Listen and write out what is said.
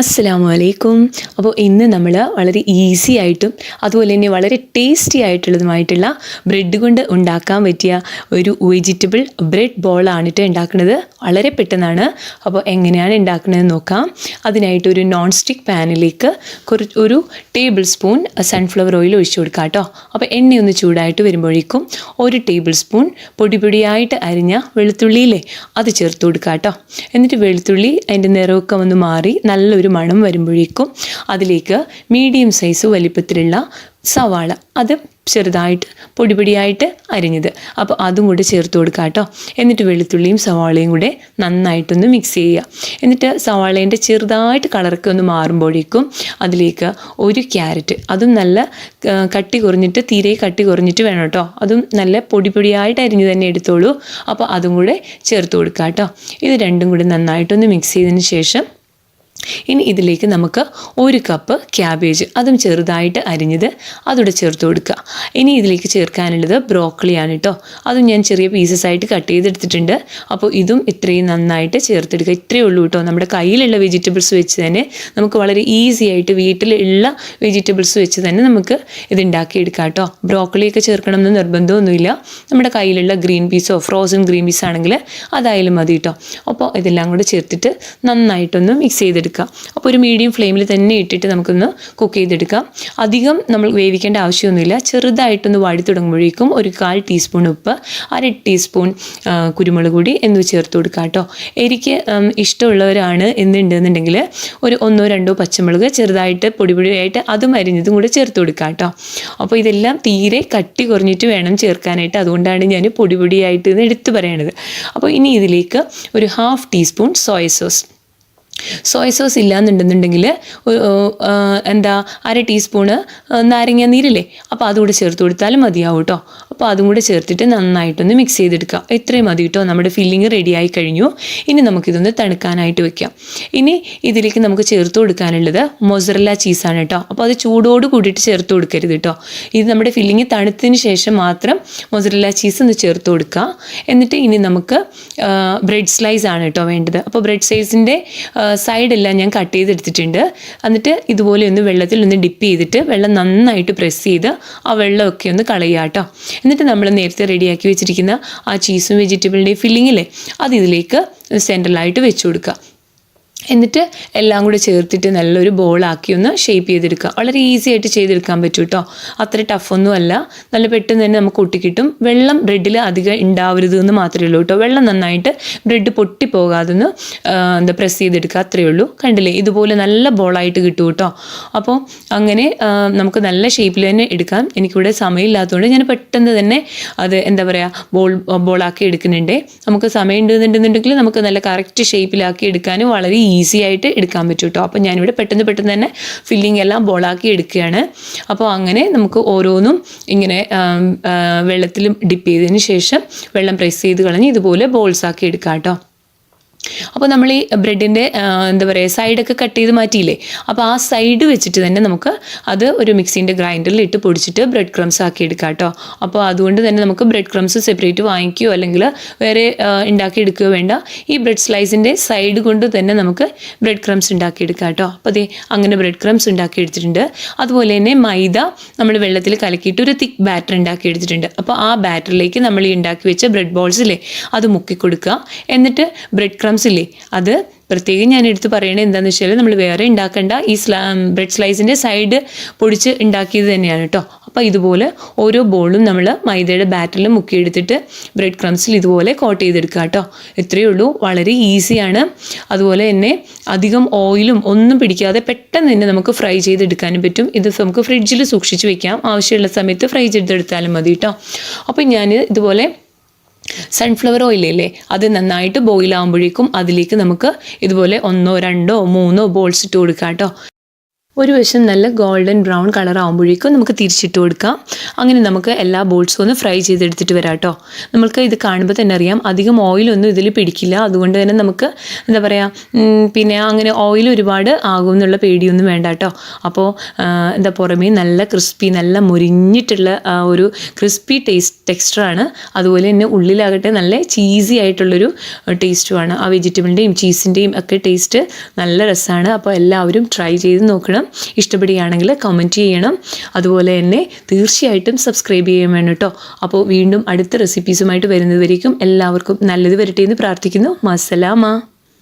അസ്സലാമു അലൈക്കും. അപ്പോൾ ഇന്ന് നമ്മൾ വളരെ ഈസി ആയിട്ടും അതുപോലെ തന്നെ വളരെ ടേസ്റ്റി ആയിട്ടുള്ളതുമായിട്ടുള്ള ബ്രെഡ് കൊണ്ട് ഉണ്ടാക്കാൻ പറ്റിയ ഒരു വെജിറ്റബിൾ ബ്രെഡ് ബോളാണ് ഉണ്ടാക്കുന്നത്. വളരെ പെട്ടെന്നാണ്. അപ്പോൾ എങ്ങനെയാണ് ഉണ്ടാക്കുന്നത് നോക്കാം. അതിനായിട്ട് ഒരു നോൺ സ്റ്റിക്ക് പാനിലേക്ക് ഒരു ടേബിൾ സ്പൂൺ സൺഫ്ലവർ ഓയിൽ ഒഴിച്ചു കൊടുക്കാം കേട്ടോ. അപ്പോൾ എണ്ണയൊന്ന് ചൂടായിട്ട് വരുമ്പോഴേക്കും ഒരു ടേബിൾ സ്പൂൺ പൊടിയായിട്ട് അരിഞ്ഞ വെളുത്തുള്ളിയില്ലേ അത് ചേർത്ത് കൊടുക്കാം കേട്ടോ. എന്നിട്ട് വെളുത്തുള്ളി അതിൻ്റെ നിറമൊക്കെ ഒന്ന് മാറി നല്ലൊരു മണം വരുമ്പോഴേക്കും അതിലേക്ക് മീഡിയം സൈസ് വലിപ്പത്തിലുള്ള സവാള അത് ചെറുതായിട്ട് പൊടിയായിട്ട് അരിഞ്ഞത് അപ്പോൾ അതും കൂടെ ചേർത്ത് കൊടുക്കുക കേട്ടോ. എന്നിട്ട് വെളുത്തുള്ളിയും സവാളയും കൂടെ നന്നായിട്ടൊന്ന് മിക്സ് ചെയ്യുക. എന്നിട്ട് സവാളേൻ്റെ ചെറുതായിട്ട് കളറൊക്കെ ഒന്ന് മാറുമ്പോഴേക്കും അതിലേക്ക് ഒരു ക്യാരറ്റ്, അതും നല്ല കട്ടി കുറഞ്ഞിട്ട് തീരെ കട്ടി കുറഞ്ഞിട്ട് വേണം കേട്ടോ. അതും നല്ല പൊടിയായിട്ട് അരിഞ്ഞ് തന്നെ എടുത്തോളൂ. അപ്പോൾ അതും കൂടെ ചേർത്ത് കൊടുക്കുക കേട്ടോ. ഇത് രണ്ടും കൂടി നന്നായിട്ടൊന്ന് മിക്സ് ചെയ്തതിന് ശേഷം ഇനി ഇതിലേക്ക് നമുക്ക് ഒരു കപ്പ് ക്യാബേജ് അതും ചെറുതായിട്ട് അരിഞ്ഞത് അതോടെ ചേർത്ത് കൊടുക്കുക. ഇനി ഇതിലേക്ക് ചേർക്കാനുള്ളത് ബ്രോക്കളിയാണ് കേട്ടോ. അതും ഞാൻ ചെറിയ പീസസ് ആയിട്ട് കട്ട് ചെയ്തെടുത്തിട്ടുണ്ട്. അപ്പോൾ ഇതും ഇത്രയും നന്നായിട്ട് ചേർത്തെടുക്കുക. ഇത്രയേ ഉള്ളൂ കേട്ടോ. നമ്മുടെ കയ്യിലുള്ള വെജിറ്റബിൾസ് വെച്ച് തന്നെ നമുക്ക് വളരെ ഈസി ആയിട്ട് വീട്ടിലുള്ള വെജിറ്റബിൾസ് വെച്ച് തന്നെ നമുക്ക് ഇത് ഉണ്ടാക്കിയെടുക്കാം കേട്ടോ. ബ്രോക്കളിയൊക്കെ ചേർക്കണം എന്ന് നിർബന്ധമൊന്നുമില്ല. നമ്മുടെ കയ്യിലുള്ള green piezo frozen green peas ആണെങ്കിൽ അതായാലും മതി കേട്ടോ. അപ്പോൾ ഇതെല്ലാം കൂടെ ചേർത്തിട്ട് നന്നായിട്ടൊന്ന് മിക്സ് ചെയ്തെടുക്കുക. അപ്പോൾ ഒരു മീഡിയം ഫ്ലെയിമിൽ തന്നെ ഇട്ടിട്ട് നമുക്കൊന്ന് കുക്ക് ചെയ്തെടുക്കാം. അധികം നമ്മൾ വേവിക്കേണ്ട ആവശ്യമൊന്നുമില്ല. ചെറുതായിട്ടൊന്ന് വാടി തുടങ്ങുമ്പോഴേക്കും ഒരു 1/4 ടീസ്പൂൺ ഉപ്പ്, 1/2 ടീസ്പൂൺ കുരുമുളക് പൊടി എന്നിവ ചേർത്ത് കൊടുക്കാം കേട്ടോ. എനിക്ക് ഇഷ്ടമുള്ളവരാണ് എന്നുണ്ടെന്നുണ്ടെങ്കിൽ ഒരു 1-2 പച്ചമുളക് ചെറുതായിട്ട് പൊടിയായിട്ട് അതും അരിഞ്ഞതും കൂടെ ചേർത്ത് കൊടുക്കാം കേട്ടോ. അപ്പോൾ ഇതെല്ലാം തീരെ കട്ടി കുറഞ്ഞിട്ട് വേണം ചേർക്കാനായിട്ട്. അതുകൊണ്ടാണ് ഞാൻ പൊടിയായിട്ട് ഇത് എടുത്തു പറയണത്. അപ്പോൾ ഇനി ഇതിലേക്ക് ഒരു 1/2 ടീസ്പൂൺ സോയ സോസ് ഇല്ലയെന്നുണ്ടെന്നുണ്ടെങ്കിൽ 1/2 ടീസ്പൂണ് നാരങ്ങ നീരില്ലേ അപ്പോൾ അതുകൂടെ ചേർത്ത് കൊടുത്താലും മതിയാവും കേട്ടോ. അപ്പോൾ അതും കൂടെ ചേർത്തിട്ട് നന്നായിട്ടൊന്ന് മിക്സ് ചെയ്തെടുക്കുക. ഇത്രയും മതി കേട്ടോ. നമ്മുടെ ഫില്ലിങ് റെഡിയായി കഴിഞ്ഞു. ഇനി നമുക്കിതൊന്ന് തണുക്കാനായിട്ട് വെക്കാം. ഇനി ഇതിലേക്ക് നമുക്ക് ചേർത്ത് കൊടുക്കാനുള്ളത് മൊസറല്ല ചീസാണ് കേട്ടോ. അപ്പോൾ അത് ചൂടോട് കൂടിയിട്ട് ചേർത്ത് കൊടുക്കരുത് കേട്ടോ. ഇത് നമ്മുടെ ഫില്ലിങ് തണുത്തതിന് ശേഷം മാത്രം മൊസറല്ല ചീസ് ഒന്ന് ചേർത്ത് കൊടുക്കുക. എന്നിട്ട് ഇനി നമുക്ക് ബ്രെഡ് സ്ലൈസ് ആണ് കേട്ടോ വേണ്ടത്. അപ്പോൾ ബ്രെഡ് സ്ലൈസിൻ്റെ സൈഡെല്ലാം ഞാൻ കട്ട് ചെയ്തെടുത്തിട്ടുണ്ട്. എന്നിട്ട് ഇതുപോലെ ഒന്ന് വെള്ളത്തിൽ ഒന്ന് ഡിപ്പ് ചെയ്തിട്ട് വെള്ളം നന്നായിട്ട് പ്രസ് ചെയ്ത് ആ വെള്ളമൊക്കെ ഒന്ന് കളയുക കേട്ടോ. എന്നിട്ട് നമ്മൾ നേരത്തെ റെഡിയാക്കി വെച്ചിരിക്കുന്ന ആ ചീസും വെജിറ്റബിളിൻ്റെയും ഫില്ലിങ്ങില്ലേ അത് ഇതിലേക്ക് സെൻട്രലായിട്ട് വെച്ച് കൊടുക്കുക. എന്നിട്ട് എല്ലാം കൂടെ ചേർത്തിട്ട് നല്ലൊരു ബോളാക്കി ഒന്ന് ഷേപ്പ് ചെയ്തെടുക്കുക. വളരെ ഈസി ആയിട്ട് ചെയ്തെടുക്കാൻ പറ്റും കേട്ടോ. അത്ര ടഫൊന്നും അല്ല. നല്ല പെട്ടെന്ന് തന്നെ നമുക്ക് ഒട്ടിക്കിട്ടും. വെള്ളം ബ്രെഡിൽ അധികം ഉണ്ടാവരുത് എന്ന് മാത്രമേ ഉള്ളൂ കേട്ടോ. വെള്ളം നന്നായിട്ട് ബ്രെഡ് പൊട്ടിപ്പോകാതൊന്ന് പ്രസ് ചെയ്തെടുക്കുക. അത്രയേ ഉള്ളൂ. കണ്ടില്ലേ, ഇതുപോലെ നല്ല ബോളായിട്ട് കിട്ടും കേട്ടോ. അപ്പോൾ അങ്ങനെ നമുക്ക് നല്ല ഷേപ്പിൽ തന്നെ എടുക്കാം. എനിക്കിവിടെ സമയമില്ലാത്തതുകൊണ്ട് ഞാൻ പെട്ടെന്ന് തന്നെ അത് ബോളാക്കി എടുക്കുന്നുണ്ട്. നമുക്ക് സമയം ഉണ്ടെന്നുണ്ടെന്നുണ്ടെങ്കിൽ നമുക്ക് നല്ല കറക്റ്റ് ഷേപ്പിലാക്കി എടുക്കാനും വളരെ ഈസി ആയിട്ട് എടുക്കാൻ പറ്റും കേട്ടോ. അപ്പോൾ ഞാനിവിടെ പെട്ടെന്ന് തന്നെ ഫില്ലിംഗ് എല്ലാം ബോളാക്കി എടുക്കുകയാണ്. അപ്പോൾ അങ്ങനെ നമുക്ക് ഓരോന്നും ഇങ്ങനെ വെള്ളത്തിൽ ഡിപ്പ് ചെയ്തതിന് ശേഷം വെള്ളം പ്രസ് ചെയ്ത് കളഞ്ഞ് ഇതുപോലെ ബോൾസാക്കി എടുക്കാം കേട്ടോ. അപ്പോൾ നമ്മൾ ഈ ബ്രെഡിൻ്റെ സൈഡൊക്കെ കട്ട് ചെയ്ത് മാറ്റിയില്ലേ, അപ്പോൾ ആ സൈഡ് വെച്ചിട്ട് തന്നെ നമുക്ക് അത് ഒരു മിക്സിൻ്റെ ഗ്രൈൻഡറിൽ ഇട്ട് പൊടിച്ചിട്ട് ബ്രെഡ് ക്രംസ് ആക്കി എടുക്കാം കേട്ടോ. അപ്പോൾ അതുകൊണ്ട് തന്നെ നമുക്ക് ബ്രെഡ് ക്രംസ് സെപ്പറേറ്റ് വാങ്ങിക്കുകയോ അല്ലെങ്കിൽ വേറെ ഉണ്ടാക്കി എടുക്കുകയോ വേണ്ട. ഈ ബ്രെഡ് സ്ലൈസിൻ്റെ സൈഡ് കൊണ്ട് തന്നെ നമുക്ക് ബ്രെഡ് ക്രംസ് ഉണ്ടാക്കിയെടുക്കാം കേട്ടോ. അപ്പോൾ അതേ അങ്ങനെ ബ്രെഡ് ക്രംസ് ഉണ്ടാക്കി എടുത്തിട്ടുണ്ട്. അതുപോലെ തന്നെ മൈദ നമ്മൾ വെള്ളത്തിൽ കലക്കിയിട്ട് ഒരു തിക്ക് ബാറ്റർ ഉണ്ടാക്കി എടുത്തിട്ടുണ്ട്. അപ്പോൾ ആ ബാറ്ററിലേക്ക് നമ്മൾ ഈ ഉണ്ടാക്കി വെച്ച ബ്രെഡ് ബോൾസില്ലേ അത് മുക്കി കൊടുക്കുക. എന്നിട്ട് ബ്രെഡ് ക്രംസ് ഇല്ലേ അത് പ്രത്യേകം ഞാൻ എടുത്ത് പറയണത് എന്താണെന്ന് വെച്ചാൽ നമ്മൾ വേറെ ഉണ്ടാക്കേണ്ട. ഈ ബ്രെഡ് സ്ലൈസിൻ്റെ സൈഡ് പൊടിച്ച് ഉണ്ടാക്കിയത് തന്നെയാണ് കേട്ടോ. അപ്പോൾ ഇതുപോലെ ഓരോ ബോളും നമ്മൾ മൈദയുടെ ബാറ്ററിൽ മുക്കിയെടുത്തിട്ട് ബ്രെഡ് ക്രംസിൽ ഇതുപോലെ കോട്ട് ചെയ്തെടുക്കുക കേട്ടോ. ഇത്രയേ ഉള്ളൂ. വളരെ ഈസിയാണ്. അതുപോലെ തന്നെ അധികം ഓയിലും ഒന്നും പിടിക്കാതെ പെട്ടെന്ന് തന്നെ നമുക്ക് ഫ്രൈ ചെയ്തെടുക്കാനും പറ്റും. ഇത് നമുക്ക് ഫ്രിഡ്ജിൽ സൂക്ഷിച്ച് വെക്കാം. ആവശ്യമുള്ള സമയത്ത് ഫ്രൈ ചെയ്തെടുത്താലും മതി കേട്ടോ. അപ്പോൾ ഞാൻ ഇതുപോലെ സൺഫ്ലവർ ഓയിലല്ലേ അത് നന്നായിട്ട് ബോയിലാകുമ്പോഴേക്കും അതിലേക്ക് നമുക്ക് ഇതുപോലെ 1, 2, 3 ബോൾസ് ഇട്ട് കൊടുക്കാം കേട്ടോ. ഒരു വശം നല്ല ഗോൾഡൻ ബ്രൗൺ കളർ ആകുമ്പോഴേക്കും നമുക്ക് തിരിച്ചിട്ട് കൊടുക്കാം. അങ്ങനെ നമുക്ക് എല്ലാ ബോൾസും ഒന്ന് ഫ്രൈ ചെയ്തെടുത്തിട്ട് വരാം കേട്ടോ. നമുക്ക് ഇത് കാണുമ്പോൾ തന്നെ അറിയാം അധികം ഓയിലൊന്നും ഇതിൽ പിടിക്കില്ല. അതുകൊണ്ട് തന്നെ നമുക്ക് എന്താ പറയുക പിന്നെ അങ്ങനെ ഓയിൽ ഒരുപാട് ആകും എന്നുള്ള പേടിയൊന്നും വേണ്ട കേട്ടോ. അപ്പോൾ എന്താ പുറമേ നല്ല ക്രിസ്പി നല്ല മുരിഞ്ഞിട്ടുള്ള ഒരു ക്രിസ്പി ടെക്സ്ചറാണ്. അതുപോലെ തന്നെ ഉള്ളിലാകട്ടെ നല്ല ചീസി ആയിട്ടുള്ളൊരു ടേസ്റ്റുമാണ്. ആ വെജിറ്റബിളിൻ്റെയും ചീസിൻ്റെയും ഒക്കെ ടേസ്റ്റ് നല്ല രസമാണ്. അപ്പോൾ എല്ലാവരും ട്രൈ ചെയ്ത് നോക്കണം. ഇഷ്ടപ്പെടുകയാണെങ്കിൽ കമൻറ്റ് ചെയ്യണം. അതുപോലെ തന്നെ തീർച്ചയായിട്ടും സബ്സ്ക്രൈബ് ചെയ്യാൻ വേണം കേട്ടോ. അപ്പോൾ വീണ്ടും അടുത്ത റെസിപ്പീസുമായിട്ട് വരുന്നതുവരേക്കും എല്ലാവർക്കും നല്ലത് വരട്ടെ എന്ന് പ്രാർത്ഥിക്കുന്നു. മസ്സലാമ.